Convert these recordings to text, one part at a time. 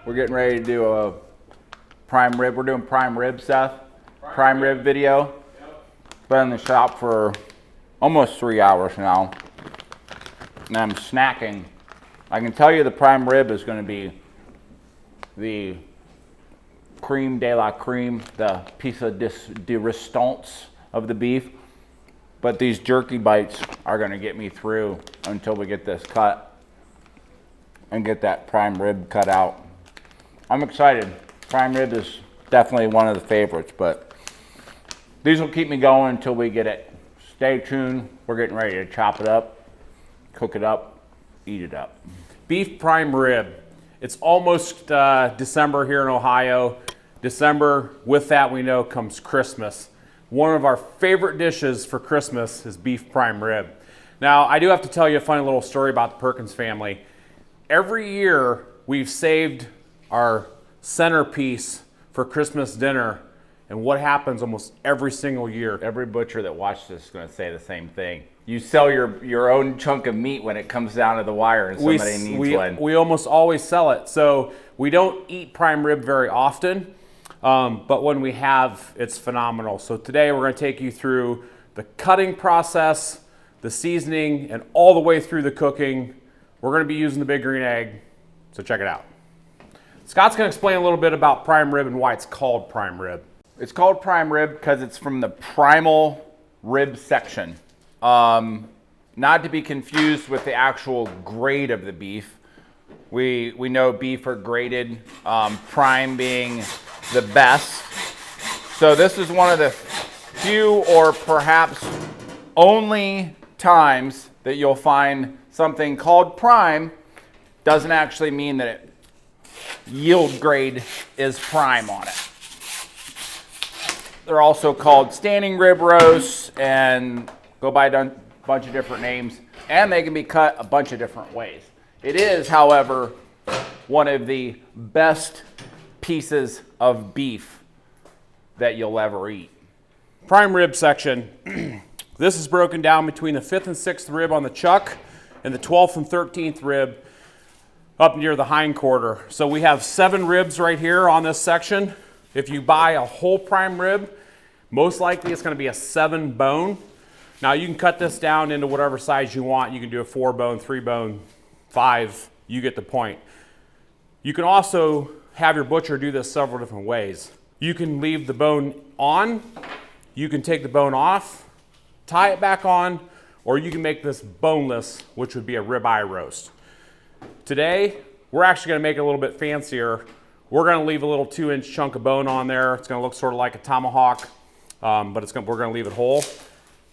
We're getting ready to do a prime rib. We're doing prime rib, Seth. Prime rib video. Been in the shop for almost 3 hours now. And I'm snacking. I can tell you the prime rib is going to be the creme de la creme, the piece de resistance of the beef. But these jerky bites are going to get me through until we get this cut and get that prime rib cut out. I'm excited. Prime rib is definitely one of the favorites, but these will keep me going until we get it. Stay tuned. We're getting ready to chop it up, cook it up, eat it up. Beef prime rib. It's almost December here in Ohio. December, with that we know comes Christmas. One of our favorite dishes for Christmas is beef prime rib. Now, I do have to tell you a funny little story about the Perkins family. Every year we've saved our centerpiece for Christmas dinner, and what happens almost every single year? Every butcher that watches this is going to say the same thing. You sell your own chunk of meat when it comes down to the wire and somebody needs one. We almost always sell it. So we don't eat prime rib very often, but when we have, it's phenomenal. So today we're going to take you through the cutting process, the seasoning, and all the way through the cooking. We're going to be using the Big Green Egg, so check it out. Scott's going to explain a little bit about prime rib and why it's called prime rib. It's called prime rib because it's from the primal rib section. Not to be confused with the actual grade of the beef. We know beef are graded, prime being the best. So this is one of the few or perhaps only times that you'll find something called prime doesn't actually mean that it yield grade is prime on it. They're also called standing rib roasts and go by a bunch of different names, and they can be cut a bunch of different ways. It is, however, one of the best pieces of beef that you'll ever eat. Prime rib section. This is broken down between the 5th and 6th rib on the chuck and the 12th and 13th rib up near the hindquarter. So we have 7 ribs right here on this section. If you buy a whole prime rib, most likely it's going to be a 7 bone. Now you can cut this down into whatever size you want. You can do a 4 bone, 3 bone, 5. You get the point. You can also have your butcher do this several different ways. You can leave the bone on. You can take the bone off, tie it back on, or you can make this boneless, which would be a ribeye roast. Today, we're actually going to make it a little bit fancier. We're going to leave a little 2-inch chunk of bone on there. It's going to look sort of like a tomahawk, but we're going to leave it whole.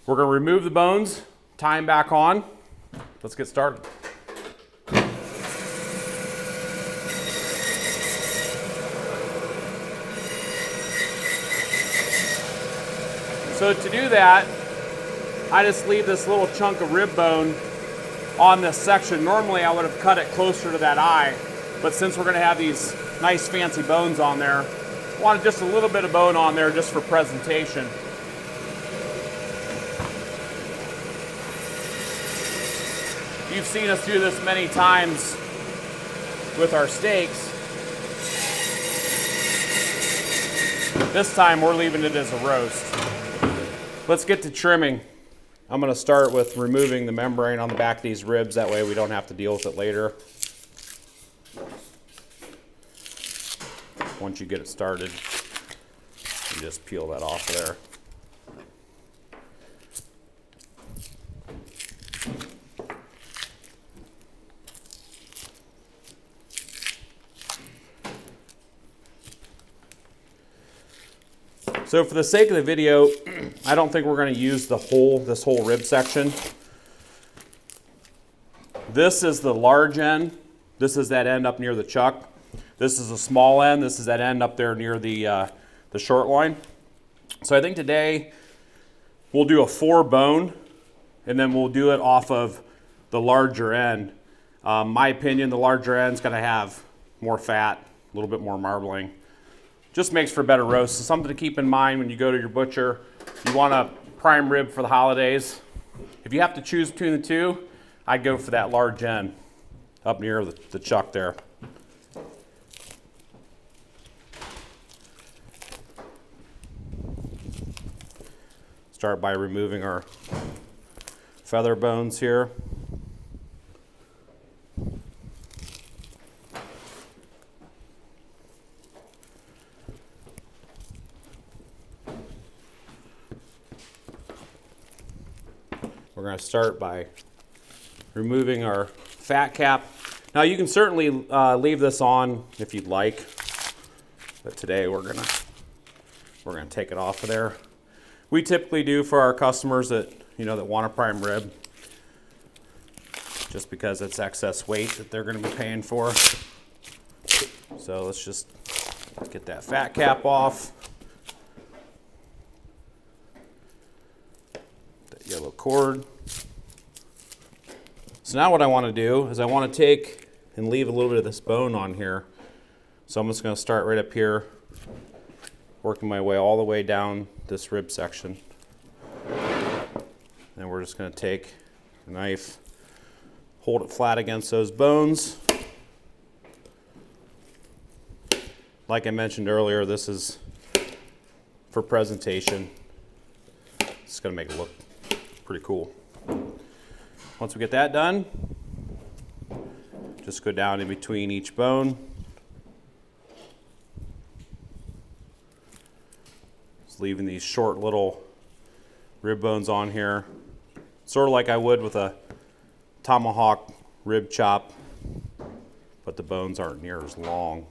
We're going to remove the bones, tie them back on. Let's get started. So to do that, I just leave this little chunk of rib bone on this section. Normally I would have cut it closer to that eye, but since we're going to have these nice fancy bones on there, I wanted just a little bit of bone on there just for presentation. You've seen us do this many times with our steaks. This time we're leaving it as a roast. Let's get to trimming. I'm going to start with removing the membrane on the back of these ribs. That way we don't have to deal with it later. Once you get it started, you just peel that off of there. So for the sake of the video, I don't think we're going to use this whole rib section. This is the large end. This is that end up near the chuck. This is a small end. This is that end up there near the short loin. So I think today we'll do a 4 bone, and then we'll do it off of the larger end. My opinion, the larger end's going to have more fat, a little bit more marbling. Just makes for a better roast. So something to keep in mind when you go to your butcher. You want a prime rib for the holidays. If you have to choose between the two, I'd go for that large end up near the chuck there. Start by removing our feather bones here. We're going to start by removing our fat cap. Now you can certainly leave this on if you'd like, but today we're gonna take it off of there. We typically do for our customers that that want a prime rib, just because it's excess weight that they're going to be paying for. So let's just get that fat cap off. That yellow cord. So now what I want to do is I want to take and leave a little bit of this bone on here. So I'm just going to start right up here, working my way all the way down this rib section. And we're just going to take a knife, hold it flat against those bones. Like I mentioned earlier, this is for presentation. It's going to make it look pretty cool. Once we get that done, just go down in between each bone. Just leaving these short little rib bones on here, sort of like I would with a tomahawk rib chop, but the bones aren't near as long.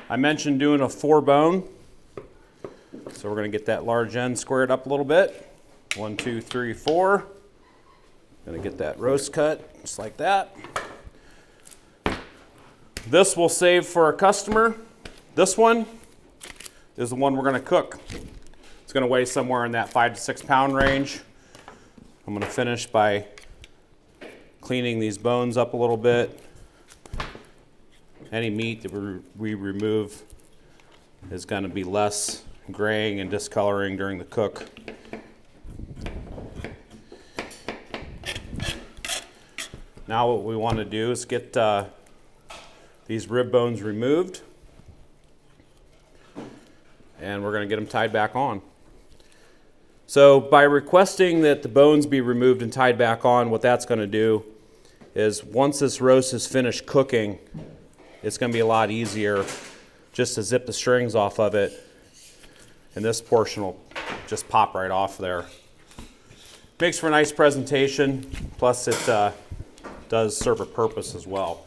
I mentioned doing a 4 bone, so we're going to get that large end squared up a little bit. 1, 2, 3, 4. Going to get that roast cut just like that. This we'll save for a customer. This one is the one we're going to cook. It's going to weigh somewhere in that 5 to 6 pound range. I'm going to finish by cleaning these bones up a little bit. Any meat that we remove is going to be less graying and discoloring during the cook. Now what we want to do is get these rib bones removed, and we're going to get them tied back on. So by requesting that the bones be removed and tied back on, what that's going to do is once this roast is finished cooking, it's going to be a lot easier just to zip the strings off of it, and this portion will just pop right off there. Makes for a nice presentation, plus it does serve a purpose as well.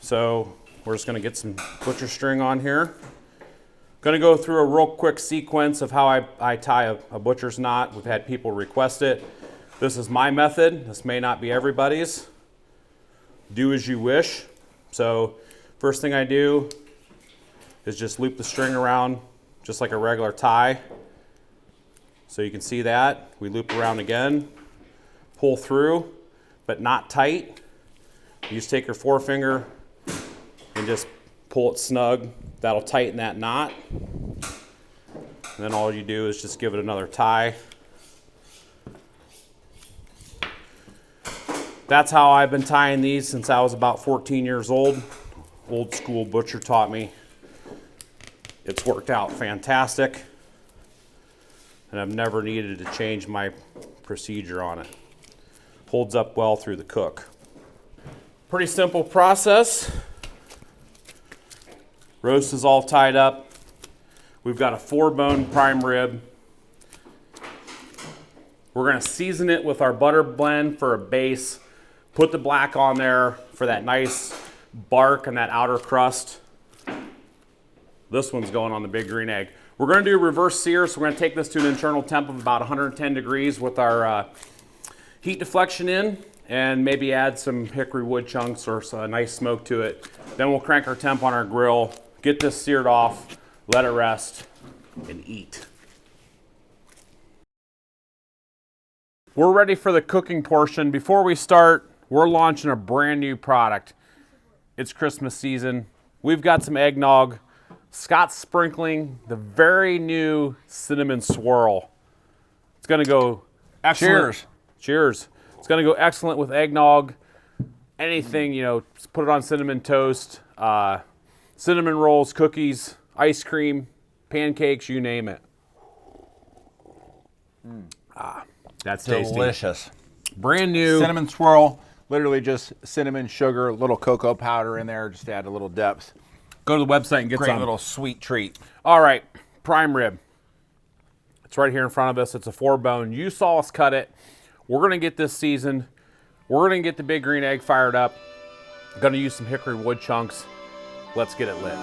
So we're just going to get some butcher string on here. Going to go through a real quick sequence of how I tie a butcher's knot. We've had people request it. This is my method. This may not be everybody's. Do as you wish. So first thing I do is just loop the string around just like a regular tie. So you can see that. We loop around again, pull through, but not tight. You just take your forefinger and just pull it snug. That'll tighten that knot. And then all you do is just give it another tie. That's how I've been tying these since I was about 14 years old. Old school butcher taught me. It's worked out fantastic, and I've never needed to change my procedure on it. Holds up well through the cook. Pretty simple process. Roast is all tied up. We've got a 4-bone prime rib. We're going to season it with our butter blend for a base. Put the black on there for that nice bark and that outer crust. This one's going on the big green egg. We're going to do reverse sear, so we're going to take this to an internal temp of about 110 degrees with our heat deflection in, and maybe add some hickory wood chunks or a nice smoke to it. Then we'll crank our temp on our grill, get this seared off, let it rest, and eat. We're ready for the cooking portion. Before we start, we're launching a brand new product. It's Christmas season. We've got some eggnog Scott's sprinkling the very new cinnamon swirl. It's going to go excellent. Cheers. Cheers. It's going to go excellent with eggnog. Anything, you know, put it on cinnamon toast, cinnamon rolls, cookies, ice cream, pancakes, you name it. That's tasty. Delicious. Brand new. Cinnamon swirl, literally just cinnamon, sugar, a little cocoa powder in there, just to add a little depth. Go to the website and get Great some. little sweet treat. All right, prime rib. It's right here in front of us. It's a 4-bone. You saw us cut it. We're going to get this seasoned. We're going to get the big green egg fired up. Going to use some hickory wood chunks. Let's get it lit.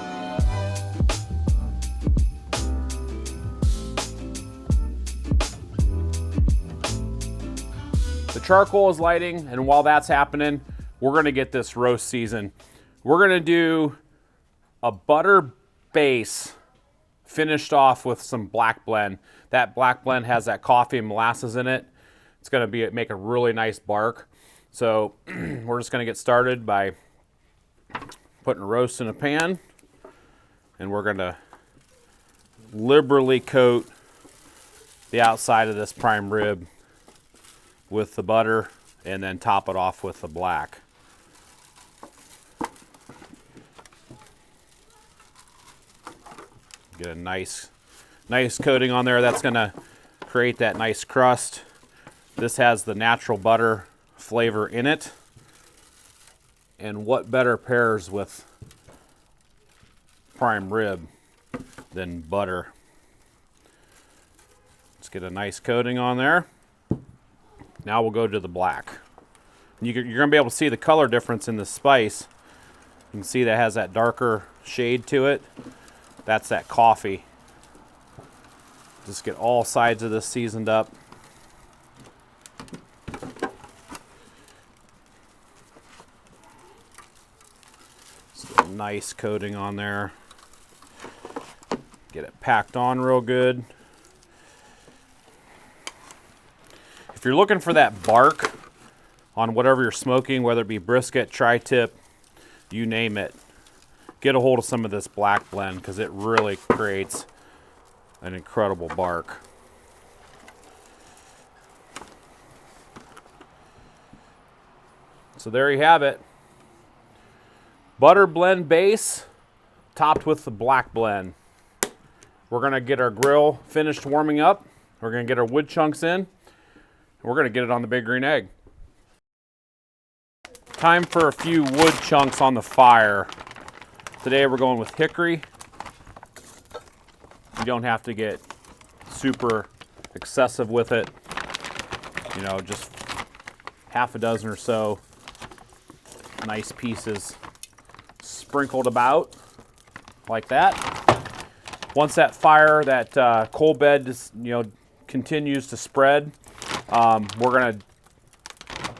The charcoal is lighting, and while that's happening, we're going to get this roast seasoned. We're going to do a butter base finished off with some black blend. That black blend has that coffee and molasses in it. It's going to make a really nice bark. So we're just going to get started by putting a roast in a pan, and we're going to liberally coat the outside of this prime rib with the butter and then top it off with the black. Get a nice coating on there. That's going to create that nice crust. This has the natural butter flavor in it. And what better pairs with prime rib than butter? Let's get a nice coating on there. Now we'll go to the black. You're going to be able to see the color difference in the spice. You can see that has that darker shade to it. That's that coffee. Just get all sides of this seasoned up. Just get a nice coating on there. Get it packed on real good. If you're looking for that bark on whatever you're smoking, whether it be brisket, tri-tip, you name it, get a hold of some of this black blend because it really creates an incredible bark. So there you have it. Butter blend base topped with the black blend. We're going to get our grill finished warming up. We're going to get our wood chunks in. We're going to get it on the big green egg. Time for a few wood chunks on the fire. Today we're going with hickory. You don't have to get super excessive with it. You know, just half a dozen or so nice pieces sprinkled about like that. Once that fire, that coal bed, continues to spread, we're going to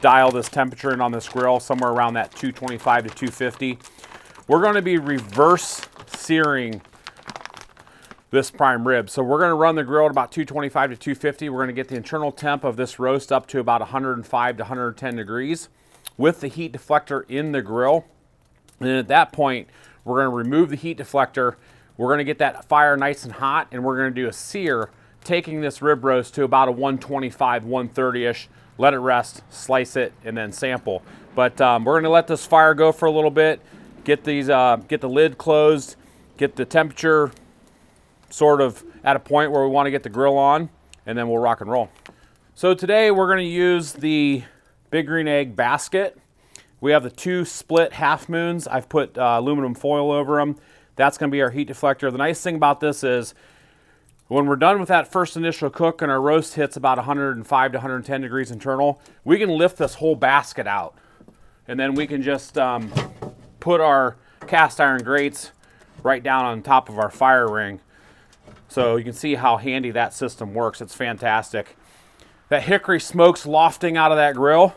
dial this temperature in on this grill somewhere around that 225 to 250. We're going to be reverse searing this prime rib. So we're going to run the grill at about 225 to 250. We're going to get the internal temp of this roast up to about 105 to 110 degrees with the heat deflector in the grill. And then at that point, we're going to remove the heat deflector. We're going to get that fire nice and hot, and we're going to do a sear, taking this rib roast to about a 125, 130-ish. Let it rest, slice it, and then sample. But we're going to let this fire go for a little bit, get the lid closed, get the temperature sort of at a point where we want to get the grill on, and then we'll rock and roll. So today we're going to use the big green egg basket. We have the 2 split half moons. I've put aluminum foil over them. That's going to be our heat deflector. The nice thing about this is when we're done with that first initial cook and our roast hits about 105 to 110 degrees internal, we can lift this whole basket out. And then we can just put our cast iron grates right down on top of our fire ring. So you can see how handy that system works. It's fantastic. That hickory smoke's lofting out of that grill.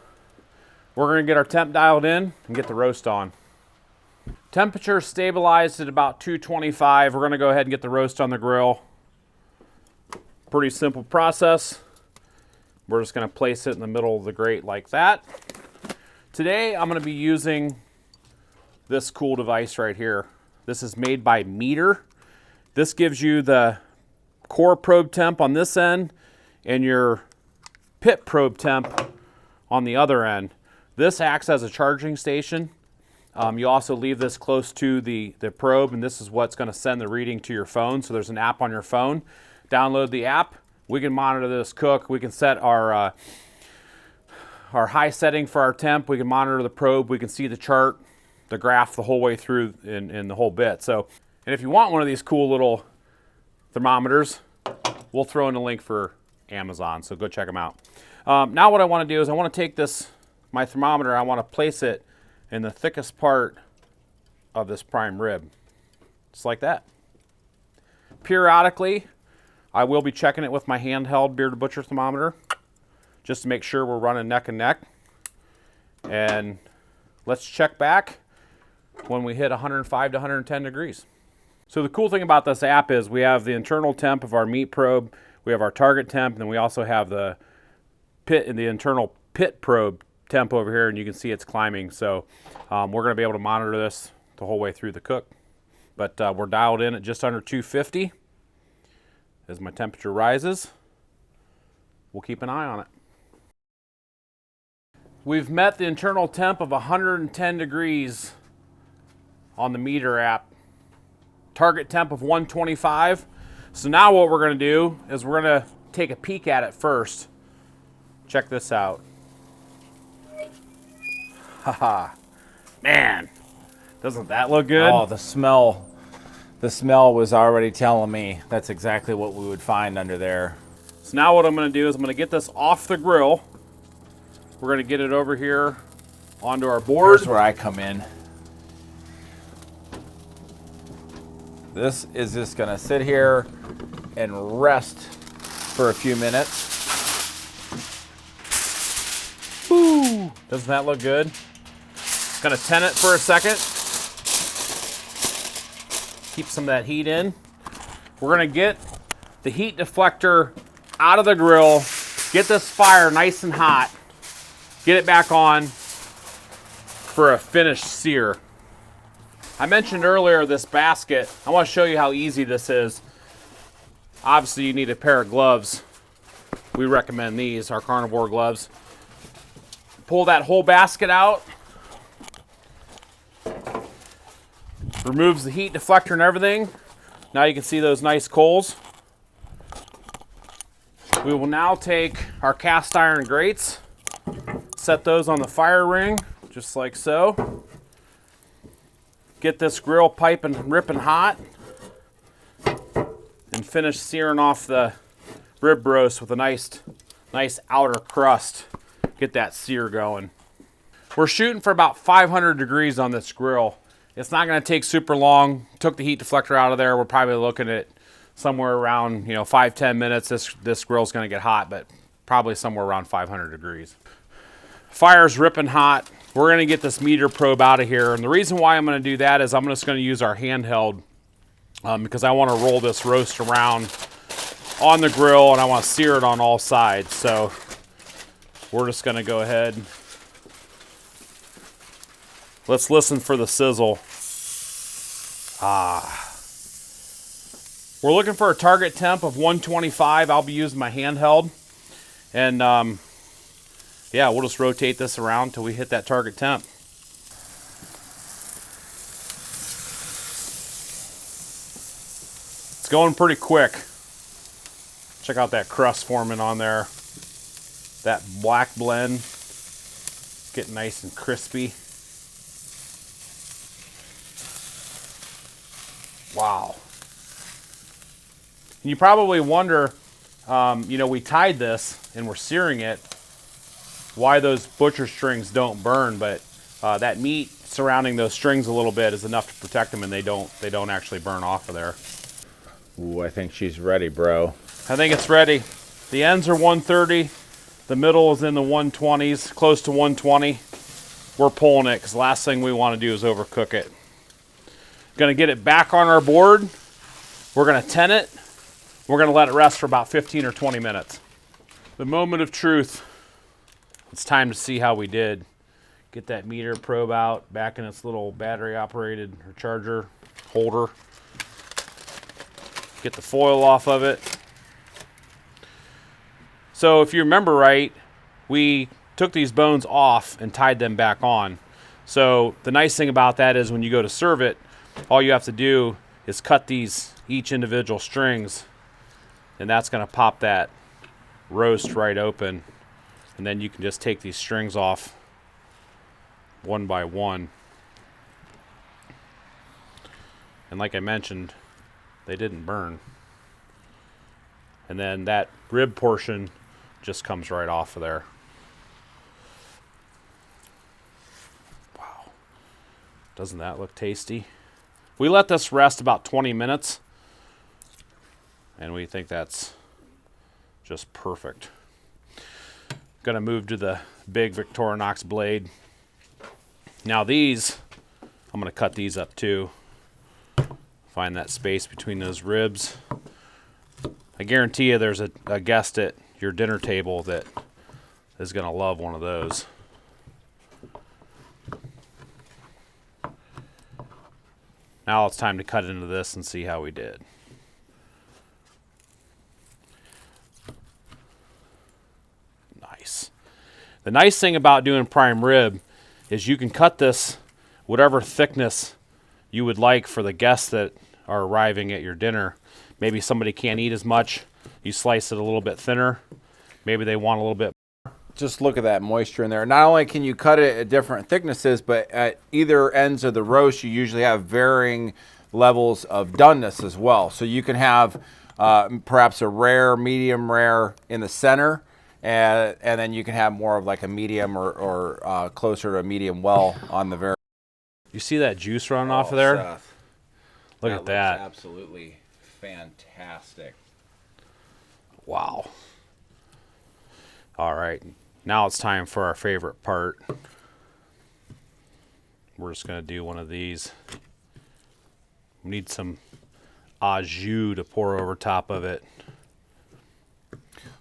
We're going to get our temp dialed in and get the roast on. Temperature stabilized at about 225. We're going to go ahead and get the roast on the grill. Pretty simple process. We're just going to place it in the middle of the grate like that. Today I'm going to be using this cool device right here. This is made by Meter. This gives you the core probe temp on this end and your pit probe temp on the other end. This acts as a charging station. You also leave this close to the probe, and this is what's going to send the reading to your phone. So there's an app on your phone. Download the app. We can monitor this cook. We can set our high setting for our temp. We can monitor the probe. We can see the chart, the graph the whole way through in the whole bit. So, and if you want one of these cool little thermometers, we'll throw in a link for Amazon. So go check them out. Now what I want to do is I want to take my thermometer, I want to place it in the thickest part of this prime rib. Just like that. Periodically, I will be checking it with my handheld Bearded Butcher thermometer just to make sure we're running neck and neck. And let's check back when we hit 105 to 110 degrees. So the cool thing about this app is we have the internal temp of our meat probe, we have our target temp, and then we also have the internal pit probe temp over here, and you can see it's climbing. So we're going to be able to monitor this the whole way through the cook. But we're dialed in at just under 250. As my temperature rises, we'll keep an eye on it. We've met the internal temp of 110 degrees on the meter app. Target temp of 125. So now what we're going to do is we're going to take a peek at it first. Check this out. Haha. Man, doesn't that look good? Oh, the smell was already telling me that's exactly what we would find under there. So now what I'm going to do is I'm going to get this off the grill. We're going to get it over here onto our board. Here's where I come in. This is just going to sit here and rest for a few minutes. Woo! Doesn't that look good? Gonna tent it for a second. Keep some of that heat in. We're gonna get the heat deflector out of the grill, get this fire nice and hot, get it back on for a finished sear. I mentioned earlier this basket. I want to show you how easy this is. Obviously you need a pair of gloves. We recommend these, our carnivore gloves. Pull that whole basket out. Removes the heat deflector and everything. Now you can see those nice coals. We will now take our cast iron grates, set those on the fire ring, just like so. Get this grill piping, ripping hot, and finish searing off the rib roast with a nice outer crust. Get that sear going. We're shooting for about 500 degrees on this grill. It's not going to take super long. Took the heat deflector out of there. We're probably looking at somewhere around 5-10 minutes. This grill's going to get hot, but probably somewhere around 500 degrees. Fire's ripping hot. We're going to get this meter probe out of here, and the reason why I'm going to do that is I'm just going to use our handheld because I want to roll this roast around on the grill, and I want to sear it on all sides. So we're just going to go ahead. Let's listen for the sizzle. We're looking for a target temp of 125. I'll be using my handheld. And yeah, we'll just rotate this around until we hit that target temp. It's going pretty quick. Check out that crust forming on there. That black blend. Getting nice and crispy. Wow. You probably wonder, we tied this and we're searing it, why those butcher strings don't burn, but that meat surrounding those strings a little bit is enough to protect them, and they don't actually burn off of there. Ooh, I think she's ready, bro. I think it's ready. The ends are 130, the middle is in the 120s, close to 120. We're pulling it because the last thing we want to do is overcook it. Gonna get it back on our board. We're gonna tent it. We're gonna let it rest for about 15 or 20 minutes. The moment of truth. It's time to see how we did. Get that meter probe out, back in its little battery operated or charger holder. Get the foil off of it. So if you remember right, we took these bones off and tied them back on. So the nice thing about that is when you go to serve it, all you have to do is cut these each individual strings, and that's going to pop that roast right open. And then you can just take these strings off one by one. And like I mentioned, they didn't burn. And then that rib portion just comes right off of there. Wow. Doesn't that look tasty? We let this rest about 20 minutes, and we think that's just perfect. Gonna move to the big Victorinox blade. Now these, I'm gonna cut these up too. Find that space between those ribs. I guarantee you there's a guest at your dinner table that is gonna love one of those. Now it's time to cut into this and see how we did. Nice. The nice thing about doing prime rib is you can cut this whatever thickness you would like for the guests that are arriving at your dinner. Maybe somebody can't eat as much. You slice it a little bit thinner. Maybe they want a little bit. Just look at that moisture in there. Not only can you cut it at different thicknesses, but at either ends of the roast, you usually have varying levels of doneness as well. So you can have perhaps a rare, medium rare in the center, and then you can have more of like a medium or closer to a medium well on the very. You see that juice running off of there? Seth, Look at that. Absolutely fantastic. Wow. All right. Now it's time for our favorite part. We're just going to do one of these. We need some au jus to pour over top of it.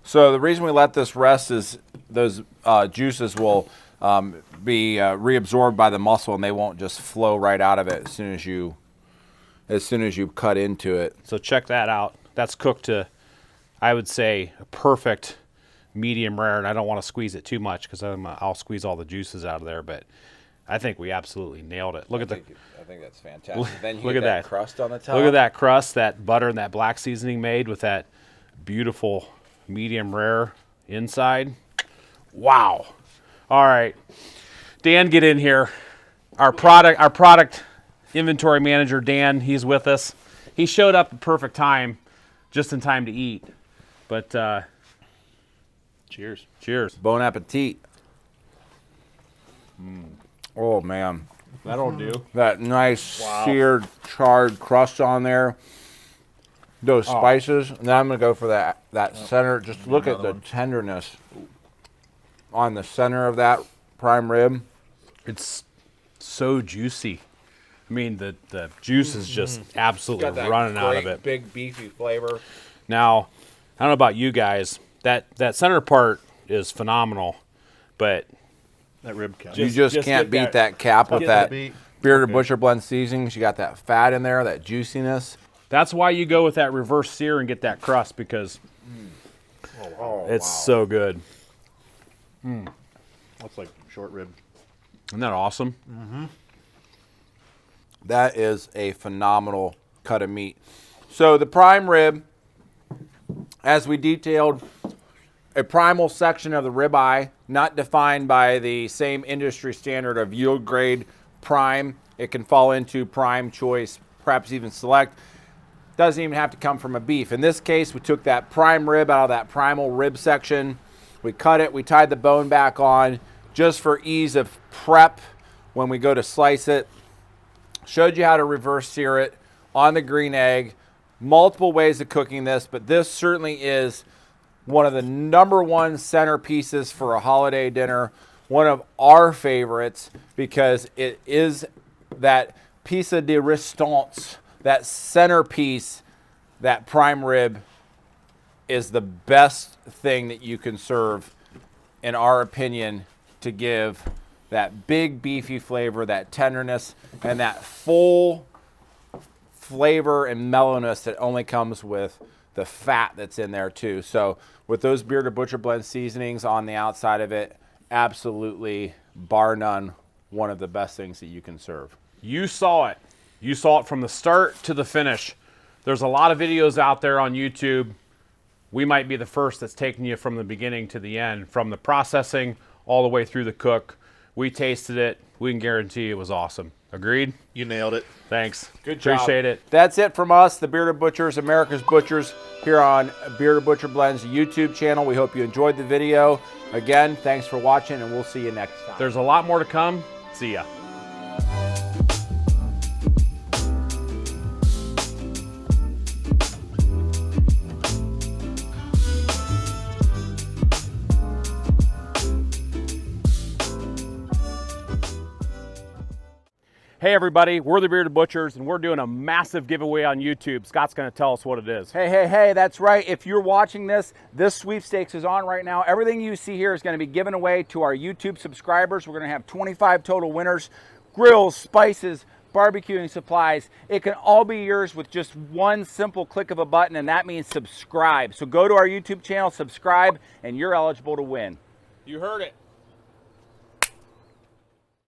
So the reason we let this rest is those juices will be reabsorbed by the muscle, and they won't just flow right out of it as soon as you cut into it. So check that out. That's cooked to, I would say, a perfect medium rare, and I don't want to squeeze it too much because I'll squeeze all the juices out of there, but I think we absolutely nailed it. I think that's fantastic. Then you look get at that crust on the top. Look at that crust, that butter and that black seasoning made with that beautiful medium rare inside. Wow. All right. Dan, get in here. Our product inventory manager, Dan, he's with us. He showed up at perfect time, just in time to eat. But cheers. Cheers. Bon appetit. Oh man, That'll do. that nice seared, charred crust on there. Those spices. And then I'm gonna go for that center. Just look at the tenderness on the center of that prime rib. It's so juicy. I mean, the juice is just absolutely running out of it. Big beefy flavor. Now, I don't know about you guys. That center part is phenomenal, but That rib cap. You just can't beat that cap with that bearded butcher blend seasonings. You got that fat in there, that juiciness. that's why you go with that reverse sear and get that crust, because it's so good. That's like short rib. Isn't that awesome? That is a phenomenal cut of meat. So the prime rib, as we detailed, a primal section of the ribeye, not defined by the same industry standard of yield grade prime. It can fall into prime, choice, perhaps even select. Doesn't even have to come from a beef. In this case, we took that prime rib out of that primal rib section. We cut it, we tied the bone back on just for ease of prep when we go to slice it. Showed you how to reverse sear it on the green egg. Multiple ways of cooking this, but this certainly is one of the #1 centerpieces for a holiday dinner. One of our favorites because it is that piece de resistance, that centerpiece. That prime rib is the best thing that you can serve, in our opinion, to give that big beefy flavor, that tenderness, and that full flavor and mellowness that only comes with the fat that's in there too. So with those Bearded Butcher Blend seasonings on the outside of it, absolutely, bar none, one of the best things that you can serve. You saw it. You saw it from the start to the finish. There's a lot of videos out there on YouTube. We might be the first that's taking you from the beginning to the end, from the processing all the way through the cook. We tasted it. We can guarantee it was awesome. Agreed? You nailed it. Thanks. Good job. Appreciate it. That's it from us, the Bearded Butchers, America's Butchers, here on Bearded Butcher Blend's YouTube channel. We hope you enjoyed the video. Again, thanks for watching, and we'll see you next time. There's a lot more to come. See ya. Hey everybody, we're the Bearded Butchers and we're doing a massive giveaway on YouTube. Scott's gonna tell us what it is. Hey, that's right. If you're watching this, this sweepstakes is on right now. Everything you see here is gonna be given away to our YouTube subscribers. We're gonna have 25 total winners. Grills, spices, barbecuing supplies. It can all be yours with just one simple click of a button, and that means subscribe. So go to our YouTube channel, subscribe, and you're eligible to win. You heard it.